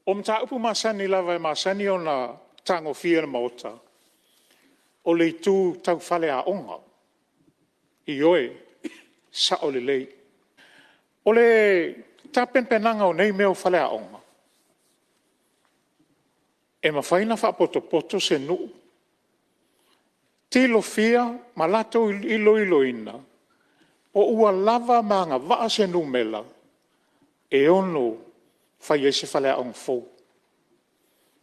O mta upu masani lava e masani o na tango fia na maota. O le tu tau fale a onga. I oe, sa o le lei. O le tapenpenanga o nei meo fale a onga. E mawhaina wha poto se nuu. Tilo fia, malato ilo ina. O ua lava manga waa se numela. E ono whai se fale a onga fau.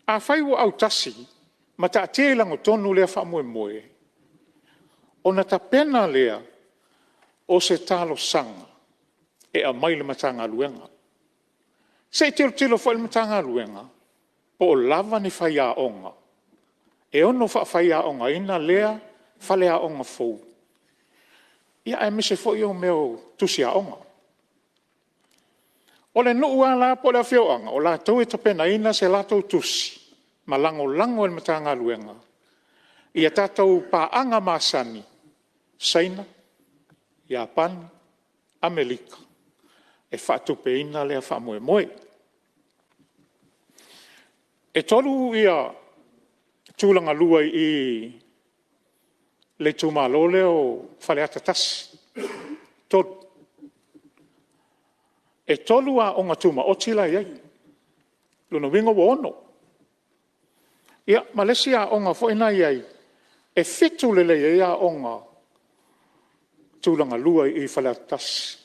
A whai ua au tasi, ma ta te lango tonu lea wha moe moe. O na ta pena lea, o se talo sanga, e a maile matanga luenga. Se tilo whai matanga luenga, po o lava ni whai a onga. E ono whai a onga, ina lea, whale a onga fau. Ia e mise fo i o meo tusi a onga. O le nuu a la po le whioanga, o la tau e tapena ina se la tau tusi, ma lango e matanga luenga. Ia tātou paanga masani, Saina, Japan, Amerika, e whaatupe ina lea wha moe. E tolu ia tūlanga lua i le tūmalo o whale atatasi. Tolu. E tolu a onga tuma o tila iai. Luna wingo wa ono. Ia, Malaysia onga fo ina iai. E fitu lele ia onga tūlanga lua i whale atatasi.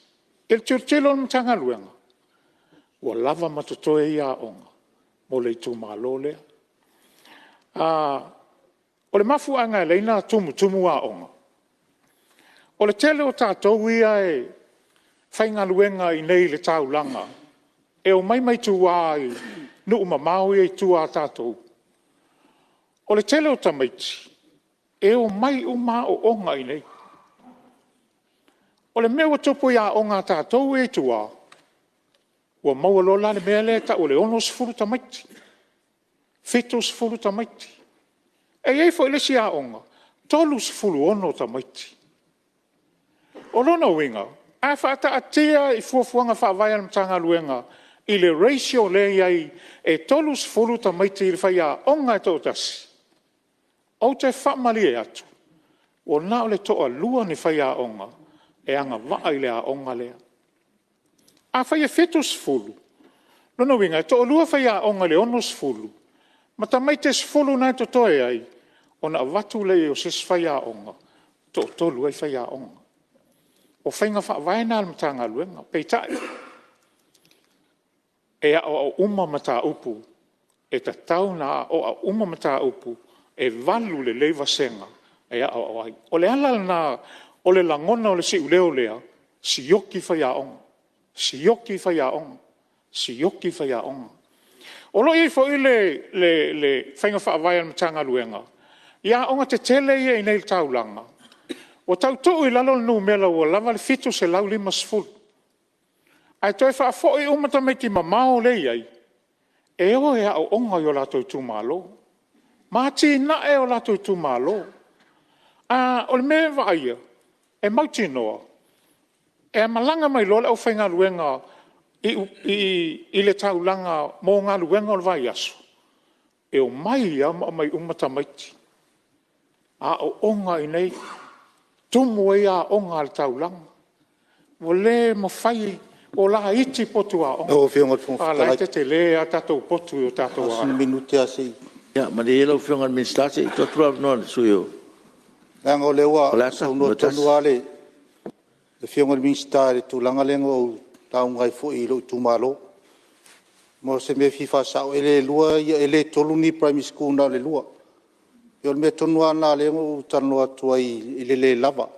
E tūrtilo mtanga luenga. Wa lava matutoe ia onga. Mo le tūmalo lea. O le mafu anga leina tumu a onga. O le tele o tātou ia e whainga luenga i nei le taulanga. E o mai tua i nu mamau i tua tātou. O le tele o tamaiti. E o mai uma o onga i nei. O le mea topo ia onga tātou e tua. Ua maua lola le mea le ta o le ono sifuru tamaiti. Fito sifuru tamaiti. E ei fo ile si a onga. Tolu sifuru ono tamaiti. O lona winga. A whaata atea i fuafuanga whaavaya na mtanga luenga. I le ratio le iai e tolu sifuru tamaiti i le whaia onga e tō tasi. O te whamali e atu. O nao le toa lua ni whaia onga. E anga waa i le a onga lea. A whaia fetu sifuru. Lona winga, to lua whaia onga le ono sifuru. Ma ta mai te sifuru nai to toe ai. O na watu le o ses whaia onga. To lua i whaia onga. O whainga whaavaina al matanga luenga. Peitai. E a o uma mata upu. E ta tau na o a uma mata upu. E valu le leiva senga. E a o ai. O le ala na o le langona o le si uleo lea. Si yoki whaia onga. Si yoki whaia onga. Si yoki whaia onga. O lo i fo i le whainga whaavaya na matanga luenga. Ia onga te tele ia i nei taulanga. O tau tō i lalo nu mela ua lava le fitu se lau lima sfulu. Ai toi wha fo i umata me ki mamao le iai. E o ea o onga i o lato i tūmalo. Māti na e o lato i tūmalo. O le mea vaia. E mauti noa. E malanga mai lola au whainga luenga i le taulanga mō ngā luenga o le vai aso. E o mai ia mai umata maiti. A o onga i nei. Tumu e a onga al taulanga. O le mawhai o la iti potu a onga. O whionga tōng whakalai. A lai te le a tatou potu o tatou a. Asini minuti a sei. Ya, ma le elo whionga ministase i totua noa le sui o. Nanga o lewa, sauno tonu ale. Le whionga ministare tūlanga lengo au taungai fo i lo tūmalo. Mo se me fifa sao ele lua, ele toluni primary school na le lua. Yo me tonu ana lengo tanu atua i le lava.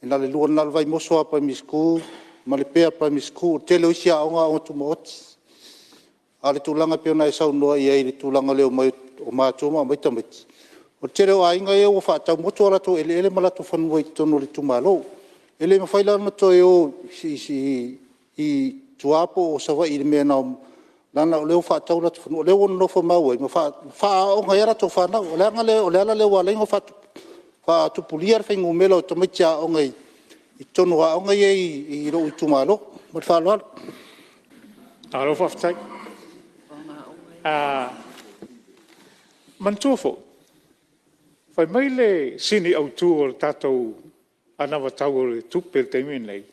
Ina le lua na vai moso a primary school, ma le pea primary school, tele usia onga o tumoti. Ale tūlanga pe ona e saunoa i le tūlanga leo mai o mātoma mai tamiti. O tele o ainga e o whaatau moto ala to ele malato whanua i tono le tumalo. Ele mawhaila na to e o i tuapo o sawa i le mea nao Nana leo fa taula tu no leo no fo mau e fa o nga era to fa na o le nga le o le ala le wa le ngo fa tu puliar fa ngo melo to mecha o nga i tonu wa o nga i ro tu malo mo fa lo Alo fa ftai. Mantufo. Fai mai le sini au tu o tātou ana watau o le tupe te iwi nei.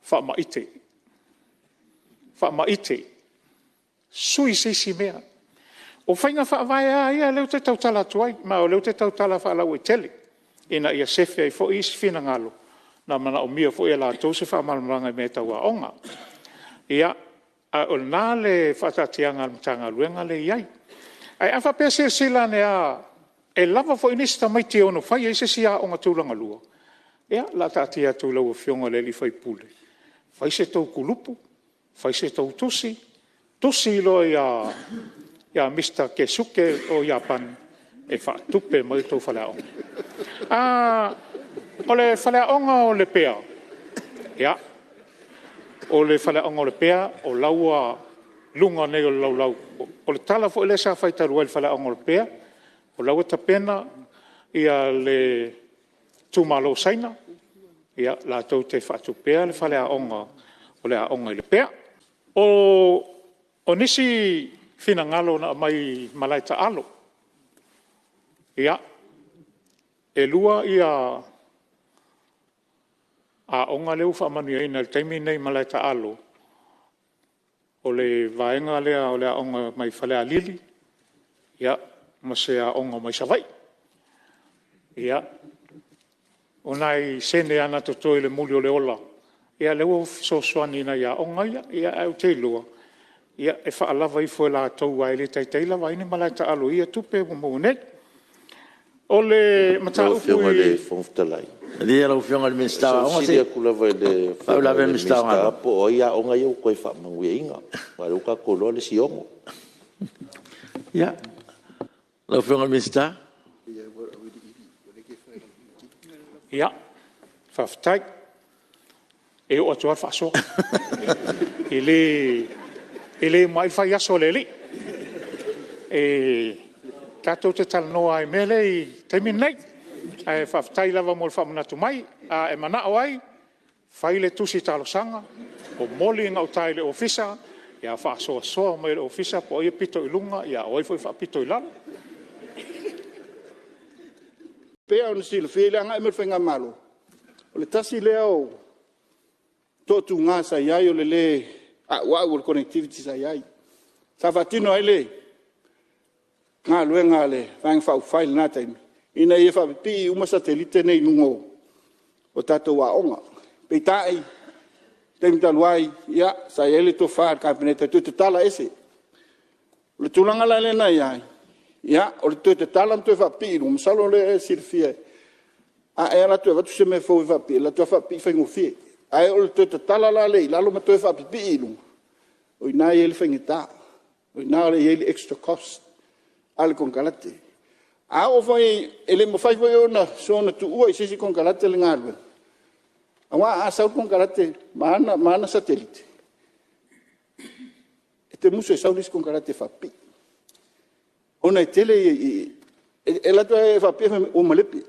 Wha maite. Wha maite. Sui sisi mea. O whainga wha vai ia leo te tau tala tuai. Ma o leo te tau tala wha lau e tele. Ina ia sefe ai fo isi fina ngalo. Na mana o mia fo ia la tau se wha malamaranga i me tau a onga. Ia o nā le whatatianga mtanga luenga le iai. Ai awha pese sila ne a e lava fo inista mai te ono whai e se si a onga tūlanga lua. Ia la tātia tūlau o fionga le li whai pule. Whai se tau kulupu, whai se tau tusi, tusi lo ia Mr. Kesuke o Japan e wha tupe mai tau whalea onga. O le whalea onga o le pea. Ia. O le whalea onga o le pea o laua lunga nei o lau. O le tala fo ele sa whai taru e le whalea onga o le pea. O laua tapena ia le tūmalo saina. Ia la tau te whatupea le whalea onga o le onga i le pea. O nisi fina ngalo na mai malaita alo. Ia. E lua ia a onga leu whaamanu ina le taimi nei malaita alo. O le vaenga lea o le onga mai whalea lili. Ia. Ma se a onga mai savai. Ia. O nai sene ana totoi le muli o le ola. Ia leo so soani na ia onga ia au te lua. Ia e whaalava i fo la tau ai le taiteila wa ini malaita alo ia tupe o mounet. O le matau fionga le fonftalai. Dia la fionga le minsta onga si kula vai le la ve minsta onga po ia onga yo ko fa mangue inga. Wa lo ka kolo le siongo. Ya. La fionga le minsta. Ja, whawhtai. E o atuar whaso. Ele mai whai aso leli. Kato te tala noa e mele i teimi nei. E whawhtai lava mo le whamanatu mai. E mana o ai. Whai le tusi talo sanga. O moli ngau tai le ofisa. Ia whaso asoa mai le ofisa. Po ia pito i lunga. Ia oi fwoi whapito i lalo. Pea o nisi le while anga e whenga malo. O le tasi leo tōtu ngā sa iai o le wau o le connectivity sa iai. Sa whatino ai le ngā luenga le whainga whau whaile nā taimi. Ina ia whapipi uma satelite nei nungo o tātou wa onga. Pei tai, taimi taluai, ia, sa iai le tō whaar kabineta tū te tala ese. Le tūlanga la le na iai. Ia, o le tue te tala mtue whapi, no msalo le sirfie. A e la tue watu se me fau whapi, la tue whapi whaingo fie. A e o le tue te tala la lei, lalo ma tue whapi inu. O ina e le whaingita. O ina e le extra cost. Ale kon kalate. A o whai, ele mo whai whai ona, so na tu ua i sisi kon kalate le ngarwe. A wā a sau kon kalate, maana satellite. E te muso e sau lisi kon kalate whapi. Ona i tele e lato e whapia o malepi.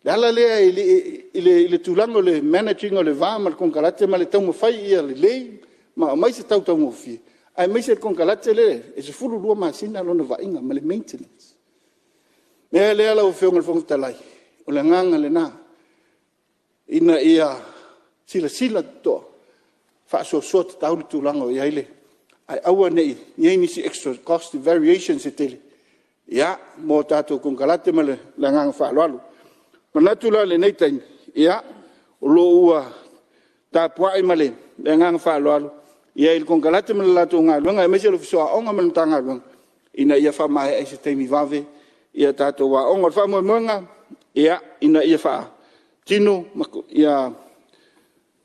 Le ala lea i le tūlango le managing o le vāma le konkalate ma le tau mawhai ia le lei ma mai se tau mawhia. Ai mai se konkalate le e se furu lua masina lona vainga ma le maintenance. Mea le ala o whionga le whongtalai o le nganga le nā. Ina ia sila toa whaasosua te tau le tūlango i aile. Ai aua nei, iei nisi extra cost variations e tele. Ia, mo tātou konkalate ma le nganga whaaloalu. Manatu la le nei taimi, ia, o lo ua tāpuai ma le nganga whaaloalu. Ia il konkalate ma le lātou ngā luanga, e mese lo fisoa onga ma le tā ngā luanga. Ina ia whamae ai se taimi vave, ia tātou wa onga. Wha moenga, ia, ina ia wha tino, ia,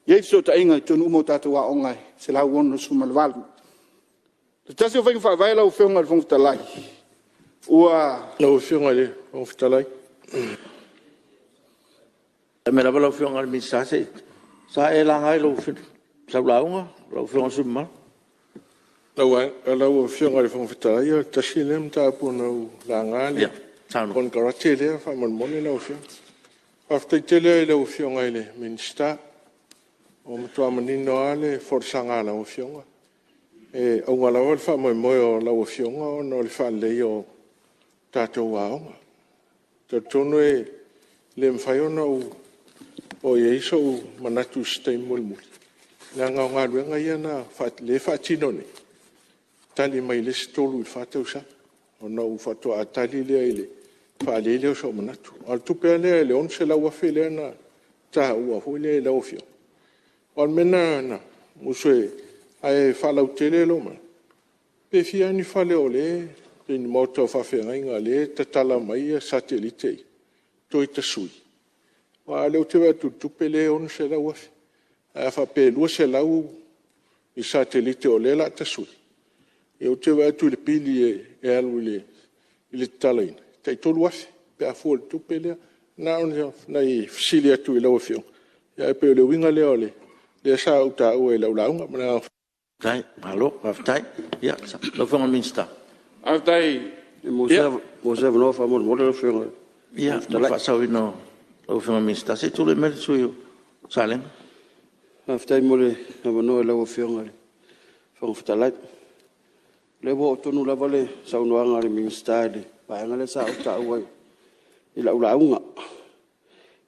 iei fiso ta inga i tonu umo tātou wa onga, se lau ono suma le walu. Tasi o whainga whaavai lau whionga le whongtalai. Ua... Lau whionga le whongtalai. E mera lau whionga le minsase. Sa e langai lau launga, lau whionga summa. Lau whionga le whongtalai. Tasi le mtapu nau langai le. Kon karate le, whamanmone lau whionga. Whaftai tele lau whionga le minsta. O mtua manino ale forsanga lau whionga. E au ngala o le wha moe moe o lau fionga o no le wha lei o tātou waonga. Te tono e le mwhai ona o ieiso o manatu stay mulmuli. Le anga o ngā ruenga ia na le whaatino ne. Tali mai le stolu i whātau sa. O na u whatoa a tali lea i le whaale leo so manatu. Al tupea lea le on se lau afe lea na tā ua hui lea i lau fio. O al mena na musue ai whalau tele lo man. Pe fia ni whale o le, pe ni mauta o whawhenga inga le, ta tala mai a satelite i. Toi ta sui. Wa leo te wea tutupe le on se lau afe. A whape lua se lau i satelite o le la ta sui. E o te wea tu le pili e alu i le tala ina. Tai tolu afe, pe a fua le tupe lea, na i fsili atu i lau afio. Ia e pe o le winga leo le, le sa uta ua i lau launga, mana Tai, malo, aftai. Ja, lo van een minsta. Aftai. Mosef no fa mo le fenga. Ja, lo fa sa no. Lo van een minsta. Se tu le mer su salen. Aftai mo le no le fenga. Fa ftalai. Le bo tonu la vale sa no anga le minsta de. Pa anga le sa uta ua. Ila ulaunga.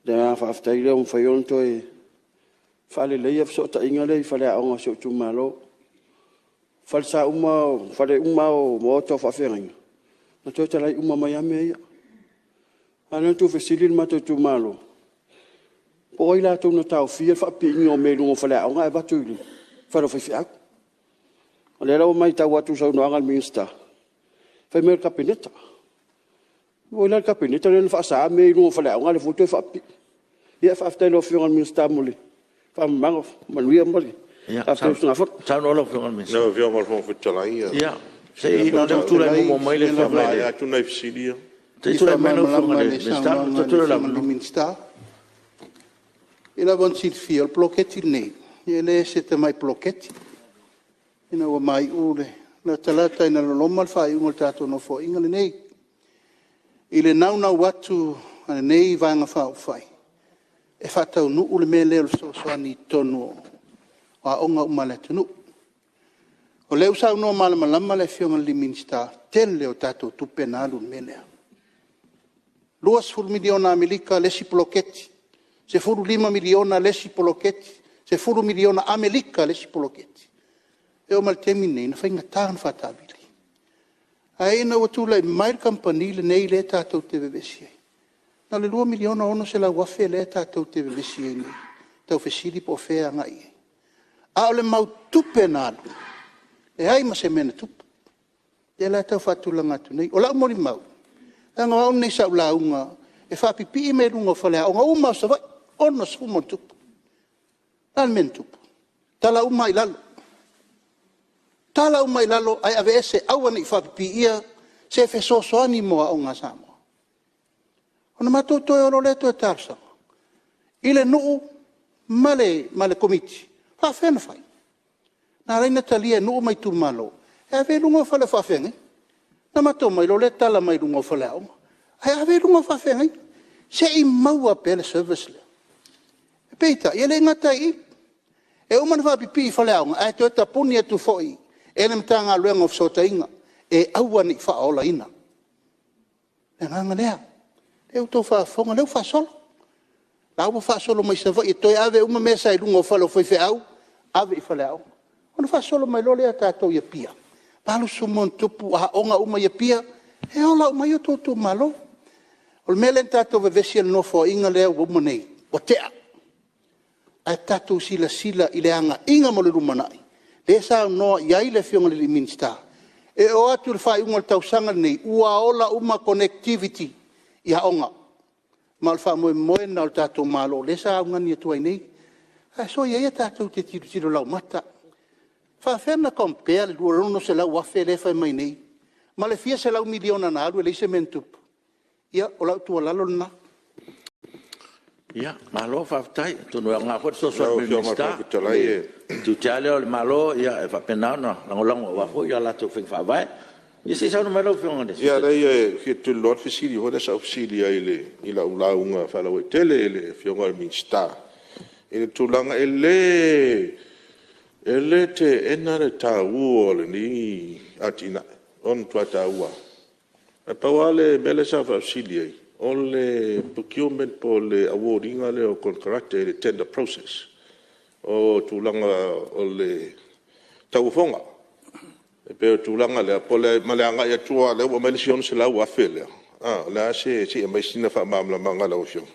Da fa aftai le un fayon to e fale le ia so ta inga le fale anga so tu malo. Falsa fale o moto fa feringa. Na to tala mai ame ia. Ana tu fesilin ma to tu malo. Po ila to no tau fia fa pingo me no fale anga ba tu. Fa fa fia. Ale la mai ta watu so no angal minsta. Fa mer kapineta. Wo ila kapineta le fa sa me no fale anga le foto fa pi. Ia fa afta lo fio minsta muli. Fa mango manuia muli. Ja, zou nog veel mensen. Nou, veel maar van vertellen. Ja, ze dan toen hij nog maar hele van mij. Ja, toen heeft ze die. Toen hij mij nog van mij. Staan tot er dan. Minsta. Ila bon sit fiel bloketti nei. Ele sete mai bloketti. Ina wa mai ule. Na talata ina lo mal fai un tato no fo ingale nei. Ile na watu nei vanga fai. E fata no ule mele so ani tono. A onga umale tunu. O leu sa no malama le fionga liminsta tele o tato tupe na lu menea. Luas fur miliona Amerika lesi poloketti. Se furu 5 miliona lesi poloketti. Se furu miliona Amerika lesi poloketti. E o mal temine na fainga tāna fatabili. Ai na watu lai mai company le nei le tato te vevesi. Na le 2 miliona ono se la wafe le tato te vevesi ni. Tau fesili po fea ngai. A ole mau tupe nālu. E hai ma se mena tupe. E la tau whatulanga tu nei. O lau mori mau. E ngā au nei sa ulaunga. E whapipi i me runga whalea. O ngā umau sa vai. Ono sa umo tupe. Nāl men tupe. Tala umai lalo. Tala umai lalo. Ai ave ese awa nei whapipi ia. Se fe soani moa o ngā Samoa. Ona mato toi oro le toi tarsa. Ile nuu male komiti. Fa fena fai. Na reina talia no mai tu malo. E ave lunga fale fa fenga. Na mato mai lo le tala mai lunga fale au. Ai ave lunga fa fenga. Se I maua pele service le. E peita, ia le ngata I. E o man fa pipi fale au. Ai to ta puni atu foi. E le mtanga luenga of sota inga. E aua ni fa ola ina. E nganga lea. E o to fa fonga leu fa solo. Lau fa solo mai sa vai to ave uma mesa I lunga fale foi fe au. Ave I fale au. Ona fa solo mai lole ata to ia pia. Palu sumon tupu a onga uma ia pia. E ola uma ia to malo. O mele tato vevesi no fo inga le o monei. O tea. A tato sila I le anga inga mo le rumanai. Le sa no ia I le fionga le minsta. E o atu le fai unga tau sanga nei. Ua ola uma connectivity. Ia onga. Ma le fa moe na o tato malo. Le sa unga ni atu ai nei. So ia tato te tiro lau mata. Fa ferna compare le due non se la wafe le fa mai nei. Ma le fia se la 1 miliona na alu le se mentup. Ia o la tu la lona. Ja, malo fa tai, tu no nga fo so minsta. Tu tale o malo ia fa pena no, lango wa fo ia la tu fa vai. Ia se sa no malo fo ngade. Ia dai ke tu lot fisili ho desa fisili ile ila unga fa la tele ile fionga minsta. Ele tulanga ele Ele te ena le tāua o le ni atina, on tua tāua. E pawale mele sa whausili ai, o le procurement po le awardinga le o contracte le tender process, o tūlanga o le tauwhonga. E peo tūlanga le po le maleanga ia tua le ua melisi onu se lau afe lea. Le ase si e mai sina wha maamla manga lau fiong.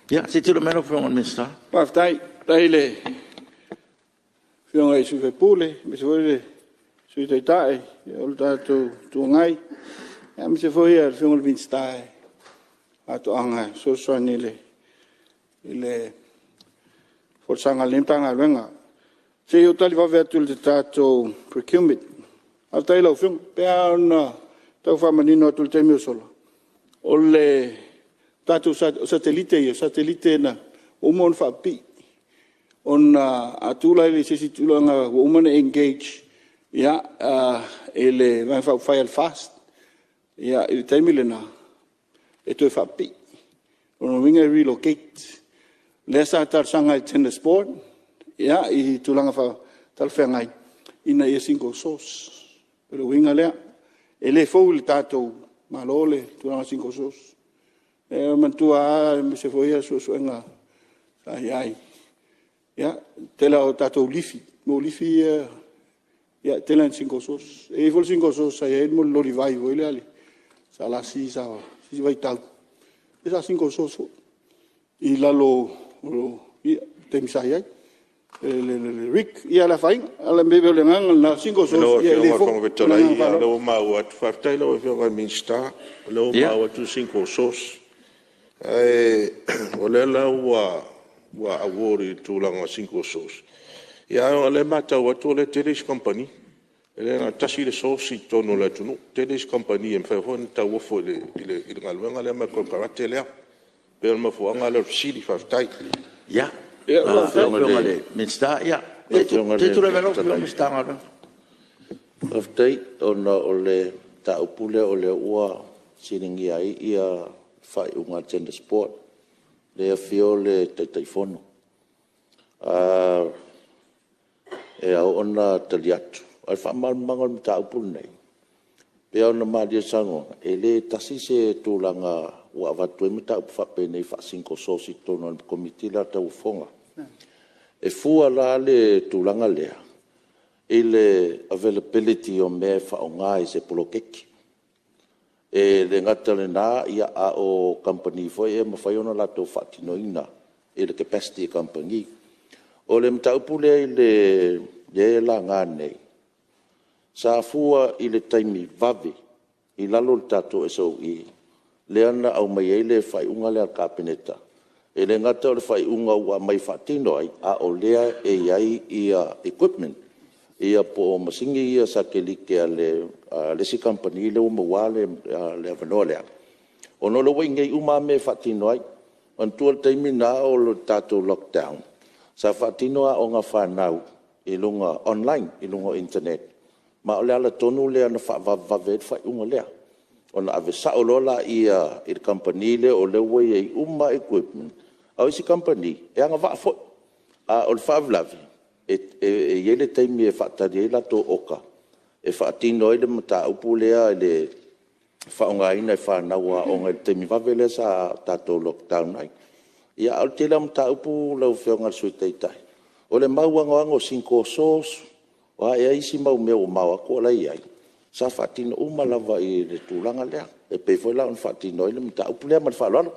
Ya, si tilo meno fiong on minister. Paftai, tai le fiong ai su fe pule, me se le su tai tai, o le tātou tuangai. Ya me se foi ar fiong le minister. Ato anga so soani le forsanga lempanga lenga. Se yo tali va vetu le tātou procurement. Al tai lau fiong, pea na tau wha manino atu le taimio solo. O le tātou satellite na umon wha pi. On atula le sesi tulanga umon engage. Ya, ele vai wha whai fast. Ya, ele taimile na. E toi wha pi. On winga relocate. Lesa tar sanga tennis sport. Ya, I tulanga wha talwhengai. Ina ia 5 sos. Pero winga lea. Ele fau le tātou malole, tulanga 5 sos. E mantua me se foi a suenga ai. Ya, tela o tātou lifi. Mo lifi, ya, tela 5 sos. E fol 5 sos, ai e mo lori vai, voi le ali. Sa la si vai tau. E sa 5 sos. I lalo, te misai ai. Le Rick ia la fain ala mbebe le ngang na 5 sos ia le fo lo mau at fartai lo fiong minsta lo mau at 5 sos o le la wa awori tu langa 5 sos ia le mata wa to le teles company ele na tasi le sos si tono la tunu teles company em fa hon ta wo fo le ngalwenga le ma ko karate le per ma fo ngala si fartai ya Minister, ya. Te meno fiong minister ngana. Aftai ona ole ta upule ole ua siringi ai ia fai unga gender sport. Le fio le taifono. E au ona taliatu. Al fa mal mangal ta upule nei. Pe ona ma dia sango. Ele tasi se tulanga ua watu e mita upa pe nei fa 5 sosi tono al komiti la tau fonga. E fua la le tulanga lea. Ele availability o me fa o ngai se polokeki. E le ngata le nā ia a o company foi e mawhaiona la tau whatinoina. E le capacity company. O le mtaupule le la ngā nei. Sa fua i le taimi vave. I lalo le tato e sau i. Le ana au mai e le whai unga le kapeneta. E le ngata o le whai unga ua mai whatino ai, a o lea e iai ia equipment. Ia po masingi ia sa ke like a le si company le umawa le avanoa lea. O no le wai ngai uma me whatino ai, antua le taimi na o le tato lockdown. Sa whatino a o ngā whanau i lunga online, i lunga internet. Ma o lea la tonu lea na whavavet whai unga lea. Ona ave saolola ia i company le o le wai e uma equipment. Au isi company, e anga waa fo, o le whaavlavi, e yele taimi e whaatari e lato oka, e whaatino e le mata upu lea e le whaonga ina e whanaua o ngai taimi wawele sa tato lockdown ai. Ia au te la mata upu lau whionga sui teitai. O le mauangoango 5 sos, wa e isi mau mea o maua ko lai ai. Sa whaatino umalawa i le tūlanga lea, e pefoi la on whaatino e le mata upu lea ma le whaaloalo.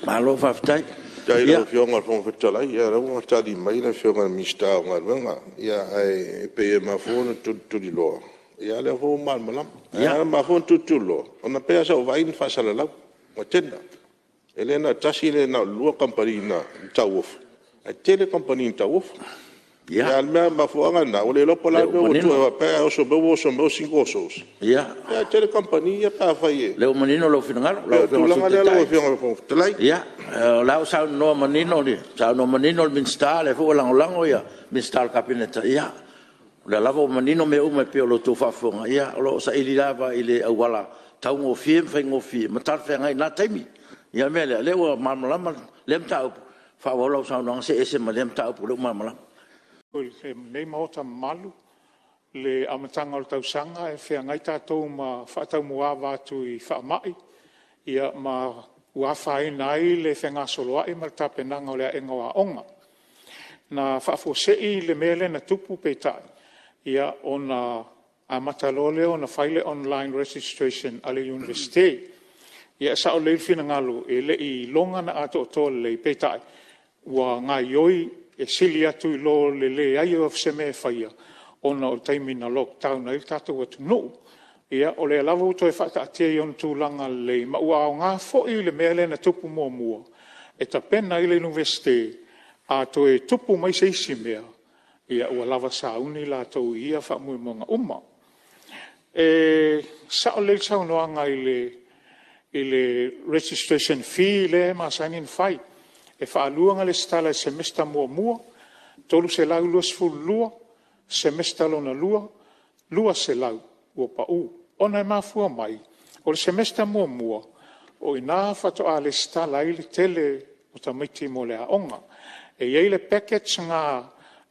Malo whaftai. Ia ilo fionga fong fetalai, ia raunga tali mai na fionga mista o ngā ruenga. Ia ai pe e mafona tuturi loa. Ia lea fo mal malam. Ia mafona tuturi loa. Ona pea sa o vain whasala lau. Wa tenda. Ele na tasi le na lua kampani na tauof. Ai tele kampani na tauof. Ia mea mafuanga na. Ole lopo la mea o tua pea o so bewo so meo 5 sos. Ia tele kampani ia pa fai e. Leo manino lau finangaro. Tulanga lea lau fionga fong fetalai. Ia. Lau sao no manino ni, sao no manino le minsta le fo lango ia minsta kabineta ia. Le lavo manino me uma pe lo tu fa fonga ia lo sa ili lava ile awala tau ngo fiem fa ngo fiem matar fa ngai na taimi. Ia mele le wa mamala lem tau fa wala sao no se ese malem tau pu lo mamala. nei maota malu le amatanga o tausanga e whea ngai tātou ma whaatau mua wātu I whaamai ia ma uawhai nai le whenga soloa I mar tāpenanga o lea e ngawa onga. Na whaafosei le mele na tupu peitai ia o na amatalole o na whaile online registration ale university. Ia sa o leil fina ngalo e le I longa na ato o tole le peitai ua ngai oi e sili atu I lo le ai o se me whaia ona o taimina lockdown ai tātou atu no. Ia o le lava uto e whata atia I on tūlanga le maua o ngā fōi le mea le na tupu mua mua. E ta pena I le university a to e tupu mai se isi mea. Ia ua lava sa uni la tau ia wha mui monga uma. E sa o le sau noanga I le registration fee le ma sign-in fai. E whaaluanga le stala semester mua mua, tolu se lau lua sifuru lua, semester lona lua se lau, ua pau. Ona e mafua mai, o le semester mua mua, o ina whatoa le stala I le tele o tamaiti mo le aonga. E iei le package ngā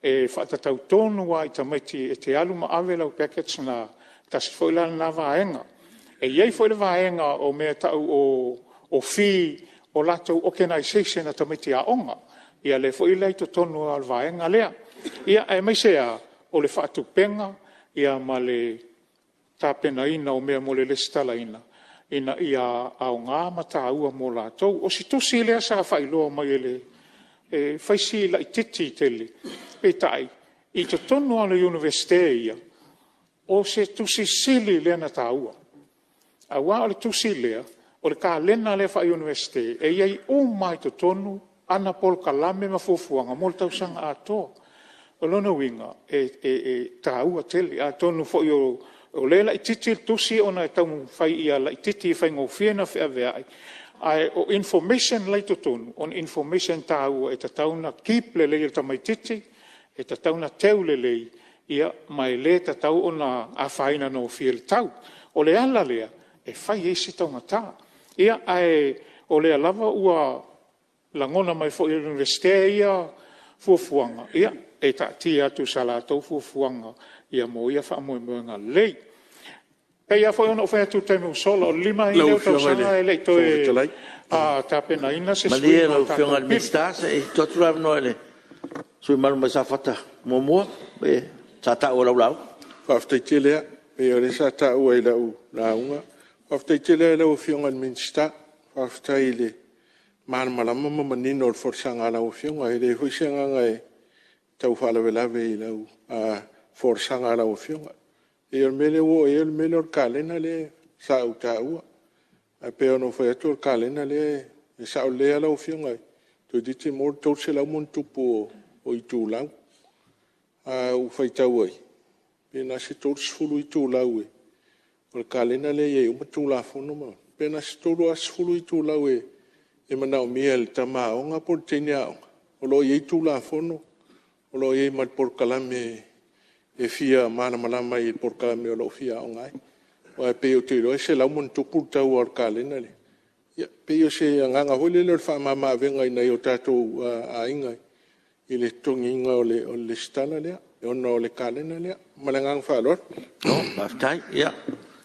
e whaatatau tonu wa I tamaiti e te alu ma awe lau package ngā tasi whoila na vaenga. E iei whoile vaenga o mea tau o fee o latou organisation a tamaiti a onga. Ia le whoilei to tonu al vaenga lea. Ia e maisea o le whaatupenga, ia ma le tāpena ina o mea mo le lestala ina. Ina ia au ngā mata ua mo latou. O si tusi lea sa whailoa mai ele whaisi la I titi tele. Peitai, I to tonu ala universite ia, o se tusi sili lea na tā ua. A wā o le tusi lea, o le ka lena le whai universite, e iei o mai to tonu, ana pol kalame ma fufuanga, mo le tausanga ato. O lona winga, tā ua tele, a tonu fwoi o lela I titi tusi ona e tau whai ia la I titi whai ngofia na whea veai. Ai o information lai to tonu, on information tā ua e ta tauna keep le lei ta mai titi, e ta tauna teu le lei, ia mai le ta tau ona a whaina no fia le tau. O le ala lea, e whai eisi taunga tā. Ia ai o lea lava ua langona mai fo I universite ia fuafuanga. Ia e ta tia atu sala tau fuafuanga ia mo ia wha moe moenga lei. Pei a fo ona o whea tu taimu solo o lima I leo tau sanga e lei toe a tāpena ina se sui. Malia lau whionga le mistasa e totu rau noe le sui malu mai sa whata mua mua e sa ta o lau lau. Whaftai te lea e o le sa ta ua I lau launga. Whaftai te lea lau whionga le minsta. Whaftai le mana malama mamanino o le forsanga lau whionga e le huisanga ngai tau whalawelawe I lau forsanga lau whionga. E o mele o e o mele o kalena le sa u ta ua. A pe ono foi atu o kalena le e sa o le ala o whionga. Tu dite mo tau se lau mon tupu o I tū lau. U whai tau ai. Pena se tau sfulu I tū lau e. O kalena le e uma tū la fono ma. Pena se tau a sfulu I tū lau e. E mana o mia le tama o nga por tene aonga. O lo e tū la fono. O lo e mat por kalame e fia mana malama I por kalame o lo fia o ngai. O e peo te roi se lau mon tupu tau ar kalena le. Ia peo se nganga hole le wha mama venga I nei o tātou a ingai. I le tongi inga o le stala lea. E ona o le kalena lea. Malangang whalor. No, baftai, ia.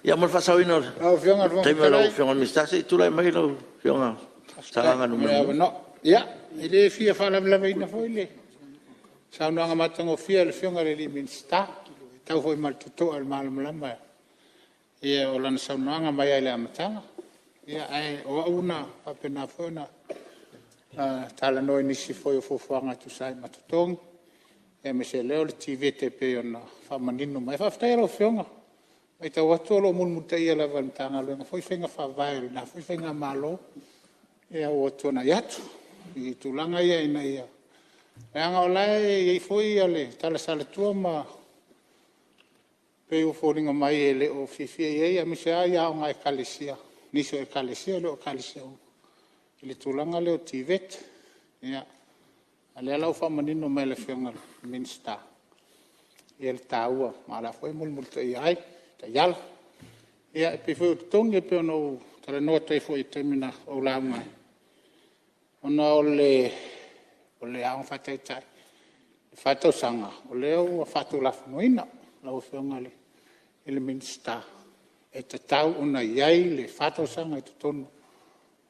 Ia mo whasau ino. Taima lau whionga mistasa I tulai mai lau whionga. Saranga numero. Ia, I le fia whalawlawa ina fo I le. Sa unanga matango fia le whionga le li minsta. Tau fo I maltuto al malamalama. Ia o lana sa unanga mai ai le amatanga. Ia ai o una papena fo na. Tala noi nisi fo I fufuanga tu sai matutongi. Ia me se leo le TV te pe ona whamanino mai. Whaftai alo whionga. Mai tau atu alo mulmuta ia la vantanga luenga. Foi whenga whawai na foi whenga malo. Ia o atu na iatu. I tulanga ia ina ia. E anga o lai i foi ia le. Tala sale tua ma. Pe u fōringa mai e le o fifia ia. Mi se a ia o ngai kalesia. Niso e kalesia le o kalesia. I le tulanga le o tivet. Ia. Ale alau whamanino mai le whionga minsta. Ia le tāua. Ma la foi mulmulta I ai. Ta yala. Ia pe foi o tongi pe ono tala noa tai foi I termina o laungai. Ona o le aong whatai tai. Whātau sanga, o leo a whātau lafu noina, lau whionga le minsta. E te tau una iai le whātau sanga e te tonu.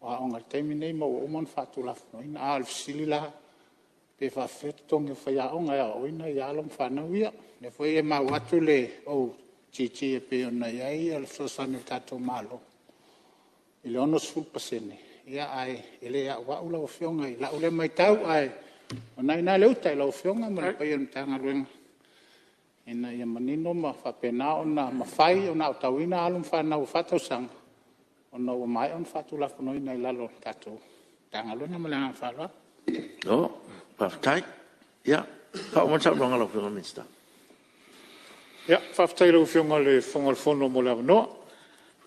Wa onga teimi nei ma o man whātau lafu noina, a alfisili la, pe whawhetu tongi whaia onga ea oina i alom whanau ia. Ne fwoi e mau atu le o titi e pe una iai, al sosani tātou malo. I le ono 10%. Ia ai, ele a wau lau whionga i lau le mai tau ai, o nai nā leu tai lau whionga, ma le pai anu tanga ruenga. Ina ia manino ma whapena o na mawhai o na o tauina alum whanau whatau sanga. O na o mai on whatu lafono ina i lalo tātou. Tanga ruenga ma le anga whalua. O, whaftai. Ia, whaumata ronga lau whionga minsta. Ia, whaftai lau whionga le whongal whono mo le avanoa.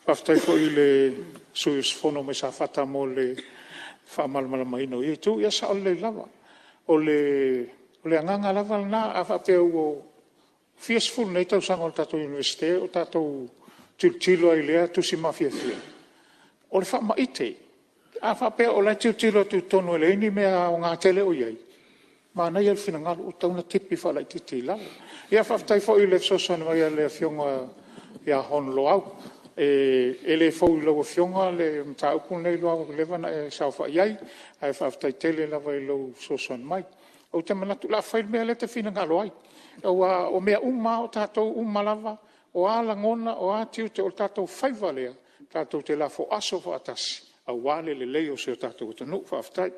Whaftai fo i le suis whono me sa whata mo le whamalmala maino i tu. Ia sa o le lava. O le anganga lava na a whapeu o fiasful nei tau sanga o tātou universite o tātou tilo ai lea tusi mafia fia. O le whama ite. A whapea o lai tilo tu tonu ele ini mea o ngā tele o iai. Ma nei al fina ngalu o tauna tipi wha lai titi lava. Ia whaftai fo i le sosana mai a le fionga ia honlo au. E le fau lau fionga le mtaupu nei loa levana e sauwha iai. Ai whaftai tele lava i lau sosan mai. O te manatu la whail mea le te fina ngalo ai. O mea umma o tātou umma lava. O a langona o a tiu te o tātou whaiva lea. Tātou te la fo aso fo atasi. A wale le leo se o tātou tanu whaftai.